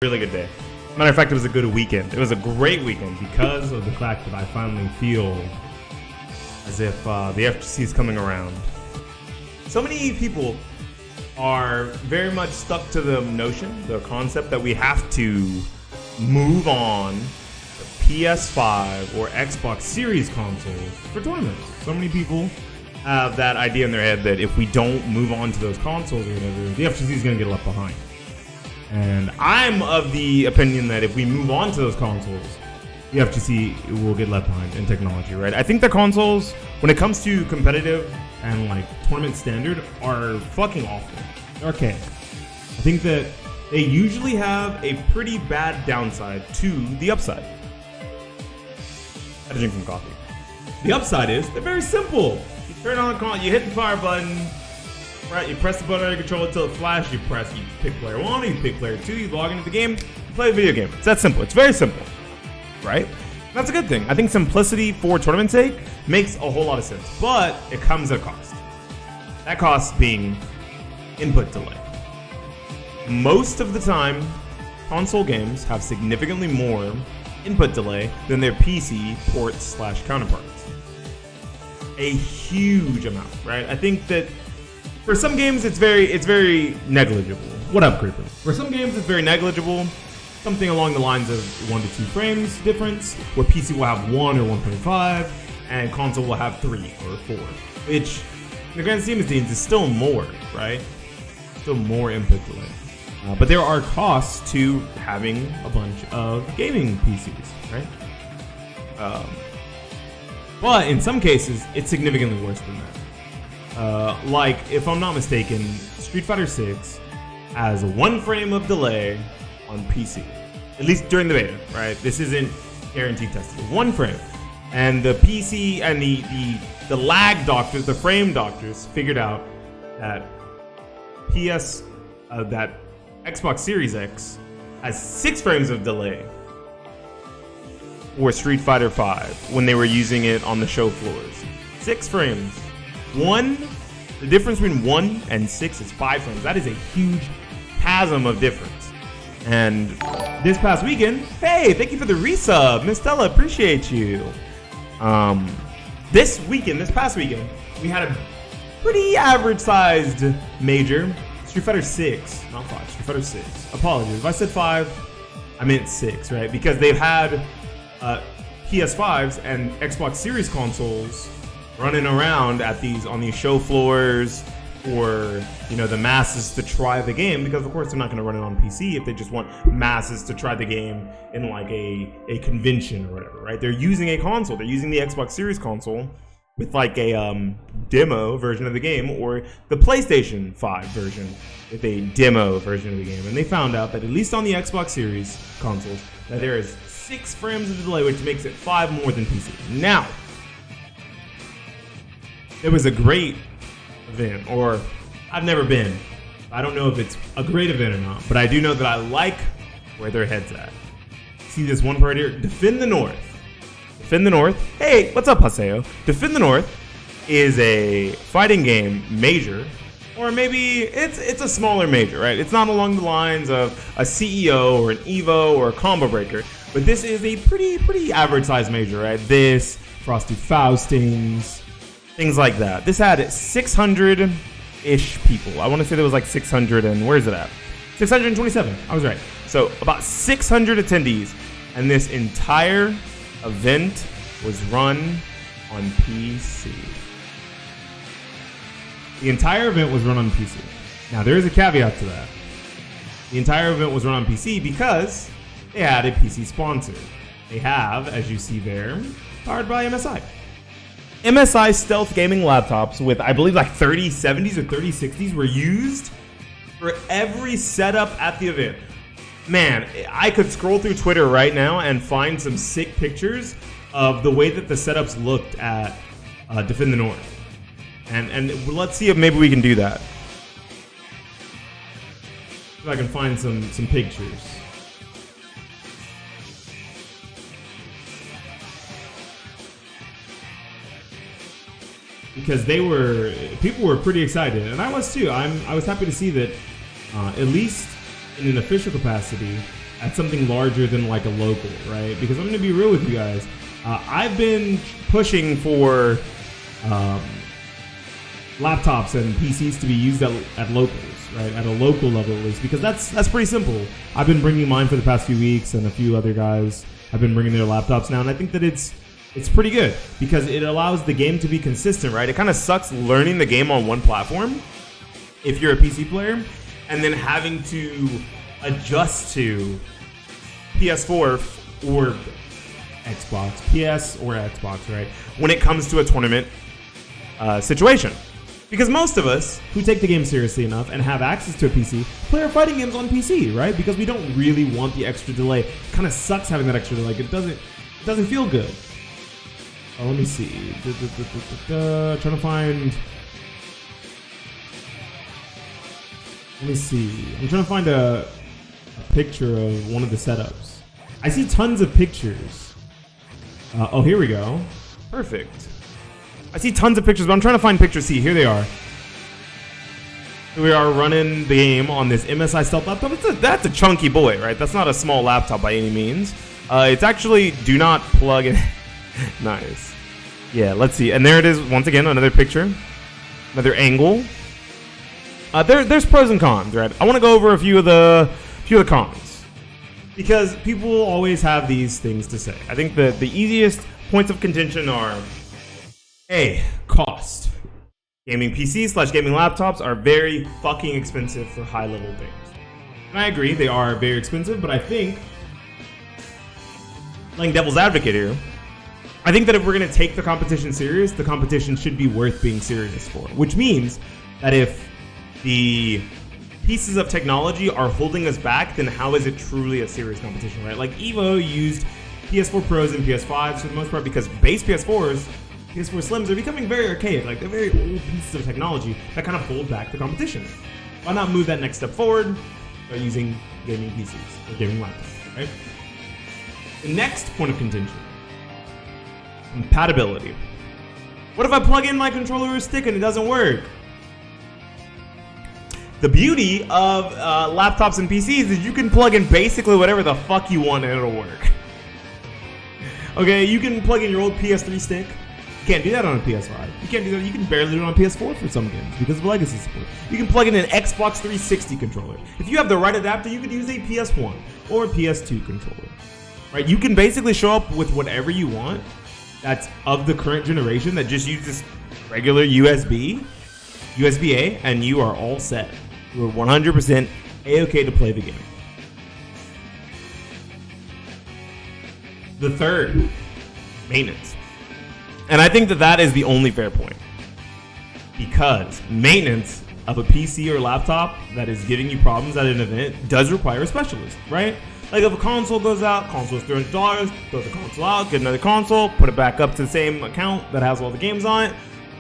Really good day. Matter of fact, it was a good weekend. It was a great weekend because of the fact that I finally feel as if the FGC is coming around. So many people are very much stuck to the notion, the concept that we have to move on to PS5 or Xbox Series consoles for tournaments. So many people have that idea in their head that if we don't move on to those consoles or whatever, the FGC is going to get left behind. And I'm of the opinion that if we move on to those consoles, the FGC will get left behind in technology, right? I think the consoles, when it comes to competitive and like tournament standard, are fucking awful. They're archaic. I think that they usually have a pretty bad downside to the upside. I had to drink some coffee. The upside is they're very simple. You turn on the console, you hit the fire button, right? You press the button on your controller until it flashes. You pick player 1, you pick player 2, you log into the game, you play a video game. It's that simple. It's very simple, right? That's a good thing. I think simplicity for tournament's sake makes a whole lot of sense, but it comes at a cost. That cost being input delay. Most of the time, console games have significantly more input delay than their PC ports/counterparts. A huge amount, right? I think that for some games, it's very negligible. What up, Creeper? For some games, it's very negligible. Something along the lines of 1 to 2 frames difference, where PC will have 1 or 1.5, and console will have 3 or 4. Which, in the grand scheme of things, is still more, right? Still more input delay. But there are costs to having a bunch of gaming PCs, right? But in some cases, it's significantly worse than that. Like, if I'm not mistaken, Street Fighter 6 has 1 frame of delay on PC, at least during the beta, right? This isn't guaranteed tested. 1 frame, and the PC and the lag doctors, the frame doctors, figured out that that Xbox Series X has 6 frames of delay for Street Fighter 5 when they were using it on the show floors. 6 frames. The difference between 1 and 6 is 5 frames. That is a huge chasm of difference. And this past weekend, hey, thank you for the resub, Miss Stella, appreciate you. This past weekend, we had a pretty average-sized major, Street Fighter 6, not 5, Street Fighter 6. Apologies, if I said 5, I meant 6, right? Because they've had PS5s and Xbox Series consoles running around on these show floors for, the masses to try the game, because of course they're not going to run it on PC if they just want masses to try the game in like a convention or whatever, right? They're using a console. They're using the Xbox Series console with like a demo version of the game, or the PlayStation 5 version with a demo version of the game. And they found out that at least on the Xbox Series consoles, that there is 6 frames of delay, which makes it 5 more than PC. Now, it was a great event, or I've never been. I don't know if it's a great event or not, but I do know that I like where their head's at. See this one part here? Defend the North. Defend the North. Hey, what's up, Haseo? Defend the North is a fighting game major, or maybe it's a smaller major, right? It's not along the lines of a CEO or an Evo or a Combo Breaker, but this is a pretty average-sized major, right? This, Frosty Faustings, things like that. This had 600-ish people. I want to say there was like 600 and where is it at? 627. I was right. So about 600 attendees, and this entire event was run on PC. The entire event was run on PC. Now there is a caveat to that. The entire event was run on PC because they had a PC sponsor. They have, as you see there, powered by MSI. MSI stealth gaming laptops with, I believe, like 3070s or 3060s were used for every setup at the event. Man, I could scroll through Twitter right now and find some sick pictures of the way that the setups looked at Defend the North. And let's see if maybe we can do that. If I can find some pictures. Because people were pretty excited, and I was too. I was happy to see that, at least in an official capacity, at something larger than like a local, right? Because I'm going to be real with you guys. I've been pushing for laptops and PCs to be used at locals, right? At a local level at least, because that's pretty simple. I've been bringing mine for the past few weeks, and a few other guys have been bringing their laptops now, and I think that it's pretty good because it allows the game to be consistent, right? It kind of sucks learning the game on one platform if you're a PC player, and then having to adjust to PS4 or Xbox, PS or Xbox, right? When it comes to a tournament situation. Because most of us who take the game seriously enough and have access to a PC play our fighting games on PC, right? Because we don't really want the extra delay. It kind of sucks having that extra delay. It doesn't feel good. Oh, let me see. Trying to find. Let me see. I'm trying to find a picture of one of the setups. I see tons of pictures. Oh, here we go. Perfect. I see tons of pictures, but I'm trying to find pictures. See, here they are. Here we are running the game on this MSI Stealth laptop. That's a chunky boy, right? That's not a small laptop by any means. It's actually, do not plug in. Nice. Yeah, let's see. And there it is, once again, another picture. Another angle. There's pros and cons, right? I want to go over a few of the cons. Because people always have these things to say. I think the easiest points of contention are, A, cost. Gaming PCs / gaming laptops are very fucking expensive for high-level things. And I agree, they are very expensive, but I think, playing devil's advocate here, I think that if we're going to take the competition serious, the competition should be worth being serious for. Which means that if the pieces of technology are holding us back, then how is it truly a serious competition, right? Like Evo used PS4 Pros and PS5s for the most part because base PS4s, PS4 Slims are becoming very archaic. Like they're very old pieces of technology that kind of hold back the competition. Why not move that next step forward by using gaming PCs or gaming laptops, right? The next point of contention, compatibility. What if I plug in my controller or stick and it doesn't work? The beauty of laptops and PCs is you can plug in basically whatever the fuck you want and it'll work. Okay, you can plug in your old PS3 stick. You can't do that on a PS5. You can't do that. You can barely do it on PS4 for some games because of legacy support. You can plug in an Xbox 360 controller. If you have the right adapter, you could use a PS1 or a PS2 controller. Right? You can basically show up with whatever you want that's of the current generation that just uses regular USB-A, and you are all set. You are 100% A-okay to play the game. The third, maintenance. And I think that is the only fair point. Because maintenance of a PC or laptop that is giving you problems at an event does require a specialist, right? Like if a console goes out, console is $300, throw the console out, get another console, put it back up to the same account that has all the games on it.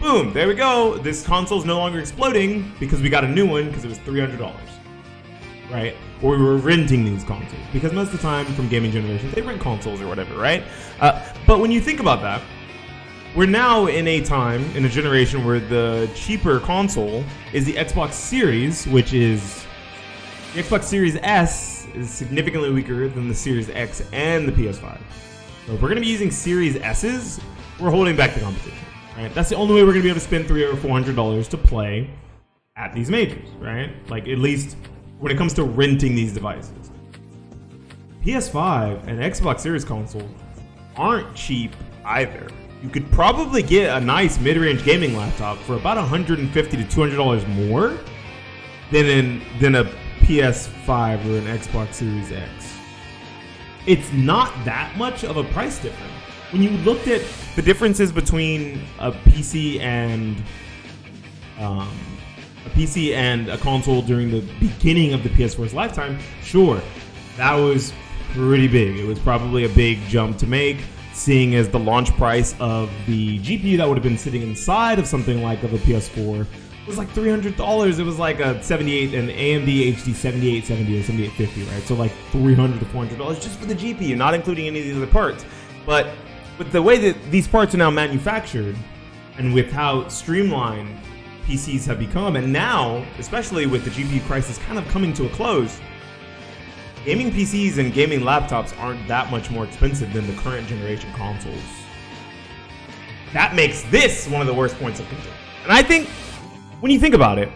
Boom, there we go. This console is no longer exploding because we got a new one because it was $300, right? Or we were renting these consoles because most of the time from gaming generations, they rent consoles or whatever, right? But when you think about that, we're now in a time, in a generation where the cheaper console is the Xbox Series, which is the Xbox Series S is significantly weaker than the Series X and the PS5. So if we're going to be using Series S's, we're holding back the competition. Right? That's the only way we're going to be able to spend $300 or $400 to play at these majors, right? Like, at least when it comes to renting these devices. PS5 and Xbox Series console aren't cheap either. You could probably get a nice mid-range gaming laptop for about $150 to $200 more than a PS5 or an Xbox Series X. It's not that much of a price difference. When you looked at the differences between a PC and a console during the beginning of the PS4's lifetime, sure, that was pretty big. It was probably a big jump to make, seeing as the launch price of the GPU that would have been sitting inside of something like of a PS4 was like $300. It was like a 78, an AMD HD 7870 or 7850, right? So like $300 to $400 just for the GPU, not including any of the other parts. But with the way that these parts are now manufactured, and with how streamlined PCs have become, and now, especially with the GPU crisis kind of coming to a close, gaming PCs and gaming laptops aren't that much more expensive than the current generation consoles. That makes this one of the worst points of contention. And I think, when you think about it,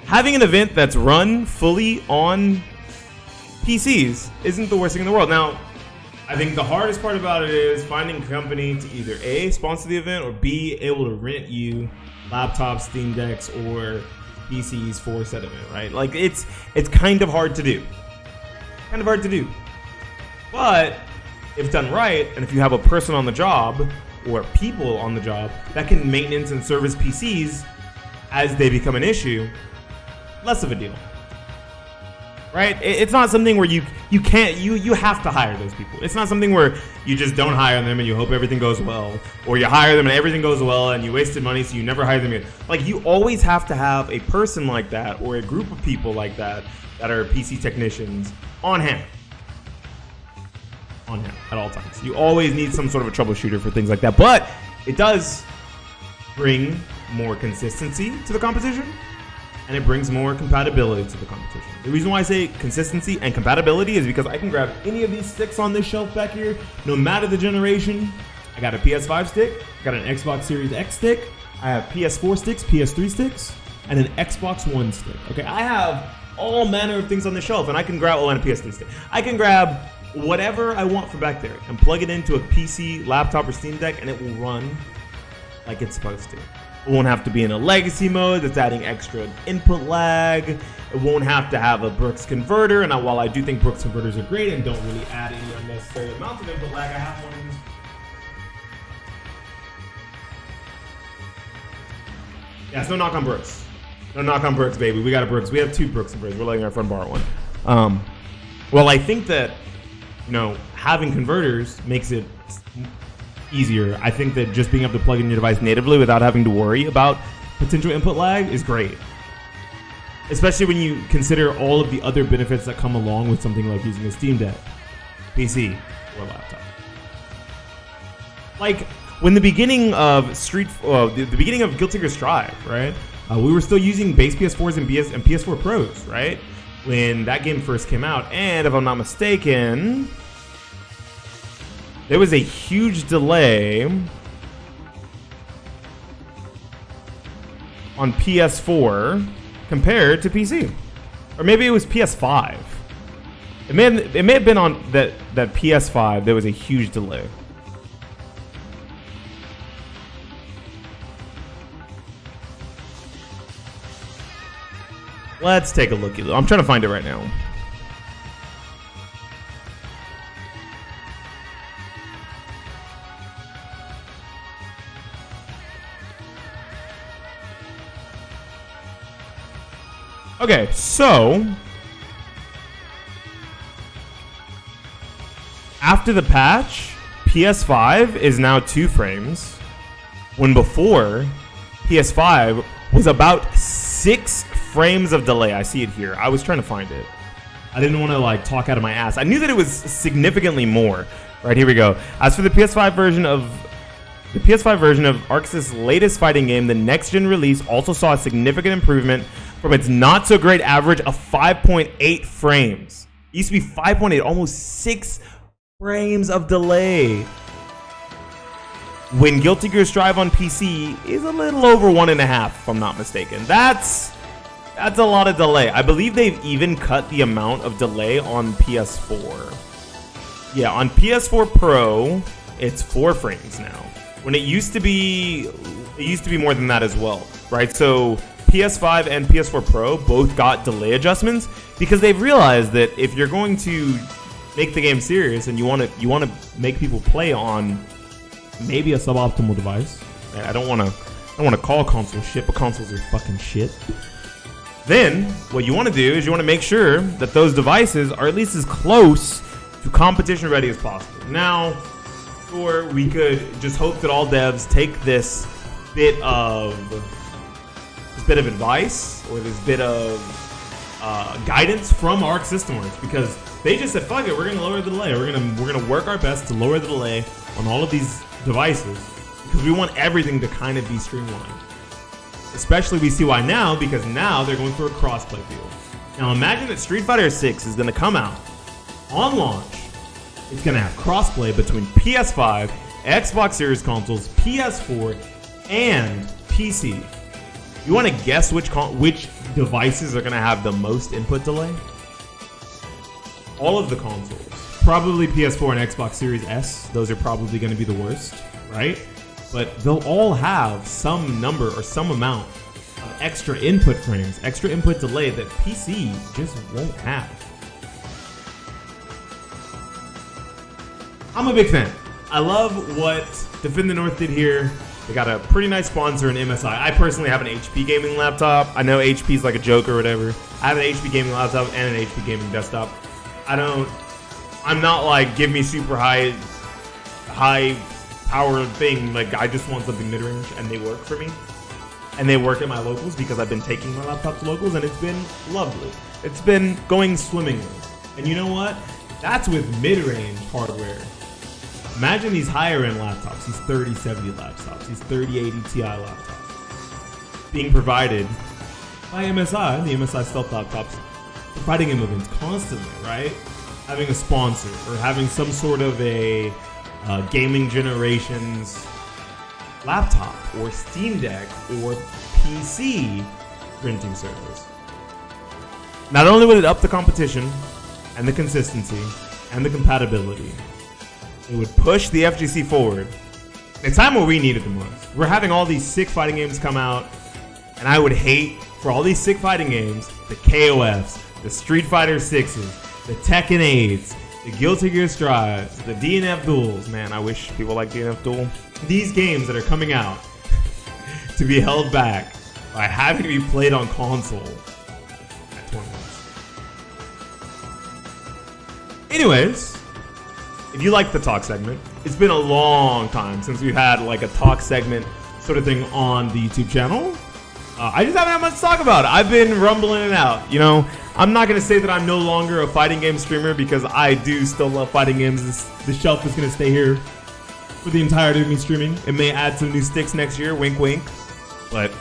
having an event that's run fully on PCs isn't the worst thing in the world. Now, I think the hardest part about it is finding a company to either A, sponsor the event, or B, able to rent you laptops, Steam Decks, or PCs for said event, right? Like, it's kind of hard to do. Kind of hard to do. But if done right, and if you have a person on the job, or people on the job, that can maintenance and service PCs as they become an issue, less of a deal. Right? It's not something where you have to hire those people. It's not something where you just don't hire them and you hope everything goes well, or you hire them and everything goes well and you wasted money so you never hire them again. Like, you always have to have a person like that or a group of people like that that are PC technicians on hand. On hand at all times. You always need some sort of a troubleshooter for things like that, but it does bring more consistency to the competition. And it brings more compatibility to the competition. The reason why I say consistency and compatibility is because I can grab any of these sticks on this shelf back here, no matter the generation. I got a PS5 stick, I got an Xbox Series X stick, I have PS4 sticks, PS3 sticks, and an Xbox One stick. Okay, I have all manner of things on the shelf, and I can grab, and a PS3 stick. I can grab whatever I want from back there and plug it into a PC, laptop, or Steam Deck, and it will run like it's supposed to. It won't have to be in a legacy mode that's adding extra input lag. It won't have to have a Brooks converter. And while I do think Brooks converters are great and don't really add any unnecessary amount of input lag, I have one of these. Yeah, it's no knock on Brooks. No knock on Brooks, baby. We got a Brooks. We have 2 Brooks converters. We're letting our friend borrow one. Well, I think that, having converters makes it easier. I think that just being able to plug in your device natively without having to worry about potential input lag is great. Especially when you consider all of the other benefits that come along with something like using a Steam Deck, PC, or laptop. Like, when the beginning of the beginning of Guilty Gear Strive, right? We were still using base PS4s and PS4 Pros, right? When that game first came out, and if I'm not mistaken, there was a huge delay on PS4 compared to PC. Or maybe it was PS5. It may have been on that PS5 there was a huge delay. Let's take a look. I'm trying to find it right now. Okay, so after the patch, PS5 is now 2 frames, when before PS5 was about 6 frames of delay. I see it here. I was trying to find it. I didn't want to talk out of my ass. I knew that it was significantly more. Right, here we go. As for the PS5 version of Arxis' latest fighting game, the next-gen release also saw a significant improvement from its not-so-great average of 5.8 frames. It used to be 5.8, almost 6 frames of delay. When Guilty Gear Strive on PC is a little over 1.5, if I'm not mistaken. That's a lot of delay. I believe they've even cut the amount of delay on PS4. Yeah, on PS4 Pro, it's 4 frames now. When it used to be more than that as well, right? So PS5 and PS4 Pro both got delay adjustments because they've realized that if you're going to make the game serious and you want to make people play on maybe a suboptimal device, I don't want to call consoles shit, but consoles are fucking shit. Then what you want to do is you want to make sure that those devices are at least as close to competition ready as possible. Now, or we could just hope that all devs take this bit of advice or this bit of guidance from Arc System Works, because they just said, "Fuck it, we're gonna lower the delay. We're gonna work our best to lower the delay on all of these devices because we want everything to kind of be streamlined." Especially we see why now, because now they're going through a crossplay deal. Now imagine that Street Fighter 6 is going to come out on launch. It's going to have crossplay between PS5, Xbox Series consoles, PS4, and PC. You want to guess which devices are going to have the most input delay? All of the consoles. Probably PS4 and Xbox Series S. Those are probably going to be the worst, right? But they'll all have some number or some amount of extra input frames, extra input delay that PC just won't have. I'm a big fan. I love what Defend the North did here. They got a pretty nice sponsor in MSI. I personally have an HP gaming laptop. I know HP is like a joke or whatever. I have an HP gaming laptop and an HP gaming desktop. I'm not like, give me super high power thing. Like, I just want something mid-range, and they work for me. And they work at my locals because I've been taking my laptop to locals, and it's been lovely. It's been going swimmingly. And you know what? That's with mid-range hardware. Imagine these higher-end laptops, these 3070 laptops, these 3080 Ti laptops, being provided by MSI, the MSI Stealth laptops, providing them events constantly, right? Having a sponsor or having some sort of a gaming generations laptop or Steam Deck or PC printing service. Not only would it up the competition and the consistency and the compatibility, it would push the FGC forward in a time where we need it the most. We're having all these sick fighting games come out, and I would hate for all these sick fighting games, the KOFs, the Street Fighter 6s, the Tekken 8s, the Guilty Gear Strives, the DNF Duels. Man, I wish people like DNF Duel. These games that are coming out to be held back by having to be played on console at tournaments. Anyways, if you like the talk segment, it's been a long time since we've had like a talk segment sort of thing on the YouTube channel. I just haven't had much to talk about. I've been rumbling it out. You know, I'm not going to say that I'm no longer a fighting game streamer because I do still love fighting games. The shelf is going to stay here for the entirety of me streaming. It may add some new sticks next year, wink wink, but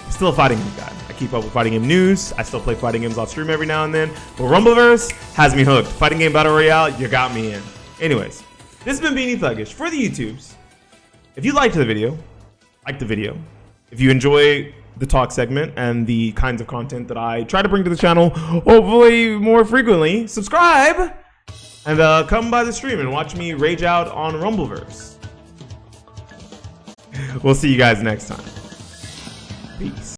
I'm still a fighting game guy. I keep up with fighting game news. I still play fighting games off stream every now and then. But Rumbleverse has me hooked. Fighting game battle royale, you got me in. Anyways, this has been Beanie Thuggish for the YouTubes. If you liked the video, like the video. If you enjoy the talk segment and the kinds of content that I try to bring to the channel, hopefully more frequently, subscribe and come by the stream and watch me rage out on Rumbleverse. We'll see you guys next time. Peace.